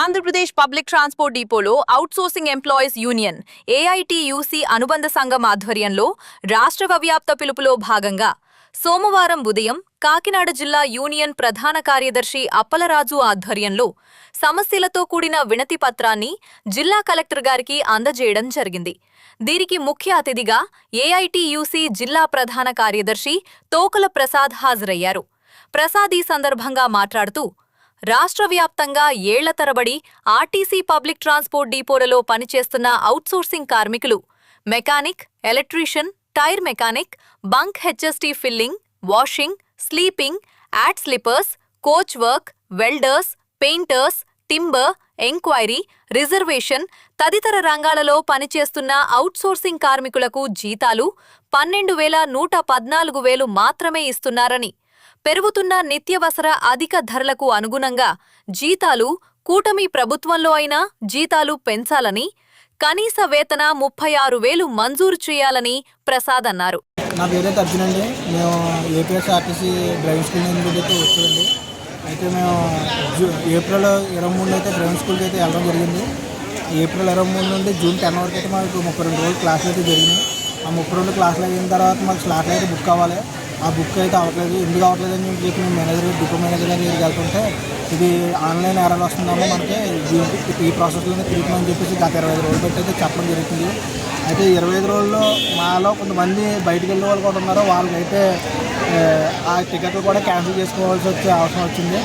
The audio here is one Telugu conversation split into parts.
ఆంధ్రప్రదేశ్ పబ్లిక్ ట్రాన్స్పోర్ట్ డిపోలో అవుట్సోర్సింగ్ ఎంప్లాయీస్ యూనియన్ ఏఐటీయూసీ అనుబంధ సంఘం ఆధ్వర్యంలో రాష్ట్ర వ్యాప్త పిలుపులో భాగంగా సోమవారం ఉదయం కాకినాడ జిల్లా యూనియన్ ప్రధాన కార్యదర్శి అప్పలరాజు ఆధ్వర్యంలో సమస్యలతో కూడిన వినతి పత్రాన్ని జిల్లా కలెక్టర్ గారికి అందజేయడం జరిగింది. దీనికి ముఖ్య అతిథిగా ఏఐటీయూసీ జిల్లా ప్రధాన కార్యదర్శి తోకల ప్రసాద్ హాజరయ్యారు. ప్రసాద్ ఈ సందర్భంగా మాట్లాడుతూ రాష్ట్ర వ్యాప్తంగా ఏళ్ల తరబడి ఆర్టీసీ పబ్లిక్ ట్రాన్స్పోర్ట్ డిపోలలో పనిచేస్తున్న అవుట్సోర్సింగ్ కార్మికులు mechanic, electrician, tyre mechanic, bunk HST filling, washing, sleeping, ad slippers, coach work, welders, painters, timber, enquiry, reservation తదితర రంగాలలో పనిచేస్తున్న అవుట్సోర్సింగ్ కార్మికులకు జీతాలు 12,114 మాత్రమే ఇస్తున్నారని, పెరుగుతున్న నిత్యవసర అధిక ధరలకు అనుగుణంగా జీతాలు కూటమి ప్రభుత్వంలో అయినా జీతాలు పెంచాలని, కనీస వేతన 36,000 మంజూరు చేయాలని ప్రసాద్ అన్నారు. నా పేరైతే అర్జున్ అండి. మేము ఏపీఎస్ఆర్టీసీ డ్రైవింగ్ స్కూల్ నుండి అయితే వచ్చామండి. అయితే మేము ఏప్రిల్ 23 అయితే డ్రైవింగ్ స్కూల్కి అయితే వెళ్ళడం జరిగింది. ఏప్రిల్ 23 నుండి జూన్ 10 వరకు అయితే మాకు 32 రోజులు క్లాసులు అయితే జరిగినాయి. ఆ 32 క్లాసులు అయిన తర్వాత మాకు స్లాట్లు అయితే బుక్ అవ్వాలి. ఆ బుక్ అయితే అవ్వట్లేదు. ఎందుకు అవ్వట్లేదు అని చెప్పి మేము మేనేజర్, డిపో మేనేజర్ గారు వెళ్తుంటే ఇది ఆన్లైన్ ఎర్రర్ వస్తుందమ్మా, మనకి ఈ ప్రాసెస్లోనే తిరుగుతుందని చెప్పేసి గత 25 రోజులు పెట్టి అయితే చెప్పడం జరుగుతుంది. అయితే 25 రోజుల్లో మాలో కొంతమంది బయటకు వెళ్ళే వాళ్ళు కూడా ఉన్నారు. వాళ్ళకైతే ఆ టికెట్లు కూడా క్యాన్సిల్ చేసుకోవాల్సి వచ్చే అవసరం వచ్చింది.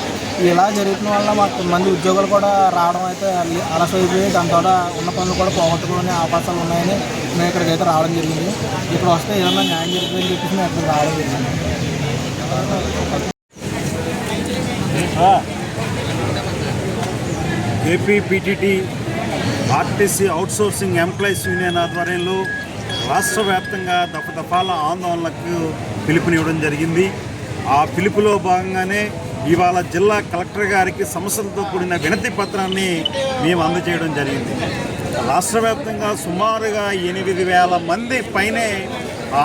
ఇలా జరుగుతున్న వల్ల మాకు కొంతమంది ఉద్యోగాలు కూడా రావడం అయితే అలసైపోయి దాని ద్వారా ఉన్న పనులు కూడా పోగొట్టుకునే అవకాశాలు ఉన్నాయని మేము ఇక్కడికి అయితే రావడం జరిగింది. ఇక్కడ వస్తే ఏదన్నా న్యాయం జరుగుతుందని చెప్పేసి మేము ఇక్కడికి రావడం జరిగింది. ఏపీపీటీటీ ఆర్టీసీ అవుట్సోర్సింగ్ ఎంప్లాయీస్ యూనియన్ ఆధ్వర్యంలో రాష్ట్ర వ్యాప్తంగా దఫదఫాల ఆందోళనలకు పిలుపునివ్వడం జరిగింది. ఆ పిలుపులో భాగంగానే ఇవాళ జిల్లా కలెక్టర్ గారికి సమస్యలతో కూడిన వినతి పత్రాన్ని మేము అందజేయడం జరిగింది. రాష్ట్ర వ్యాప్తంగా సుమారుగా 8,000 మంది పైనే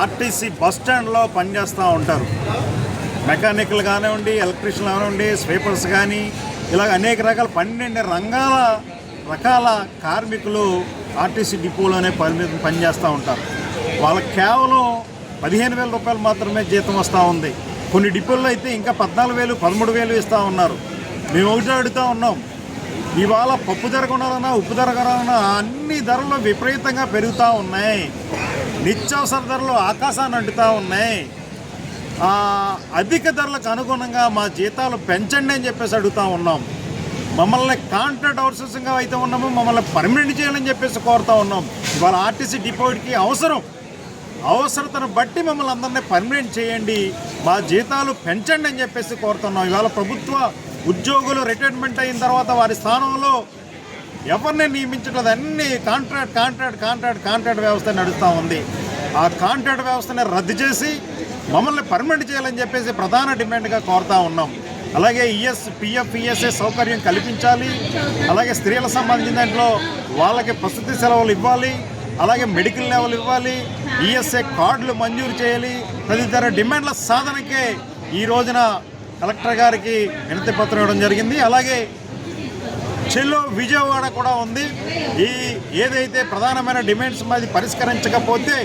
ఆర్టీసీ బస్టాండ్లో పనిచేస్తూ ఉంటారు. మెకానికల్ కానివ్వండి, ఎలక్ట్రీషియన్ కానివ్వండి, స్వీపర్స్ కానీ ఇలాగ అనేక రకాల 12 రకాల కార్మికులు ఆర్టీసీ డిపోలోనే పనిచేస్తూ ఉంటారు. వాళ్ళకి కేవలం 15,000 రూపాయలు మాత్రమే జీతం వస్తూ ఉంది. కొన్ని డిపోల్లో అయితే ఇంకా 14,000, 13,000 ఇస్తూ ఉన్నారు. మేము ఒకటే అడుగుతూ ఉన్నాం, ఇవాళ పప్పు ధర కొనాలన్నా, ఉప్పు ధర కొనాలన్నా అన్ని ధరలు విపరీతంగా పెరుగుతూ ఉన్నాయి. నిత్యావసర ధరలు ఆకాశాన్ని అంటుతూ ఉన్నాయి. అధిక ధరలకు అనుగుణంగా మా జీతాలు పెంచండి అని చెప్పేసి అడుగుతూ ఉన్నాం. మమ్మల్ని కాంట్రాక్ట్ అవుట్సోర్సింగ్గా అయితే ఉన్నాము, మమ్మల్ని పర్మనెంట్ చేయాలని చెప్పేసి కోరుతూ ఉన్నాం. ఇవాళ ఆర్టీసీ డిపోకి అవసరతను బట్టి మమ్మల్ని అందరినీ పర్మనెంట్ చేయండి, మా జీతాలు పెంచండి అని చెప్పేసి కోరుతున్నాం. ఇవాళ ప్రభుత్వ ఉద్యోగులు రిటైర్మెంట్ అయిన తర్వాత వారి స్థానంలో ఎవరిని నియమించట్లేదు. అన్ని కాంట్రాక్ట్ వ్యవస్థ నడుస్తూ ఉంది. ఆ కాంట్రాక్ట్ వ్యవస్థని రద్దు చేసి మమ్మల్ని పర్మనెంట్ చేయాలని చెప్పేసి ప్రధాన డిమాండ్గా కోరుతూ ఉన్నాం. అలాగే పిఎఫ్, ఈఎస్ఐ సౌకర్యం కల్పించాలి. అలాగే స్త్రీలకు సంబంధించిన దాంట్లో వాళ్ళకి ప్రసూతి సెలవులు ఇవ్వాలి. అలాగే మెడికల్ లెవెల్ ఇవ్వాలి. ఈఎస్ఐ కార్డులు మంజూరు చేయాలి. తదితర డిమాండ్ల సాధనకే ఈ రోజున కలెక్టర్ గారికి వినతి పత్రం ఇవ్వడం జరిగింది. అలాగే చెలో విజయవాడ కూడా ఉంది. ఏదైతే ప్రధానమైన డిమాండ్స్ మాది పరిష్కరించకపోతే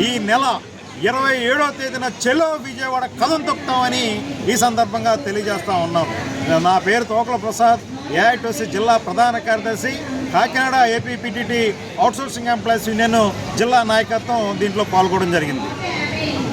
ఈ నెల 27వ తేదీన చెలో విజయవాడ కథం తొక్కుతామని ఈ సందర్భంగా తెలియజేస్తూ ఉన్నాం. నా పేరు తోకల ప్రసాద్, ఏఐటీయూసీ జిల్లా ప్రధాన కార్యదర్శి, కాకినాడ ఏపీపీటీటీ అవుట్సోర్సింగ్ ఎంప్లాయీస్ యూనియన్ జిల్లా నాయకత్వం దీంట్లో పాల్గొనడం జరిగింది.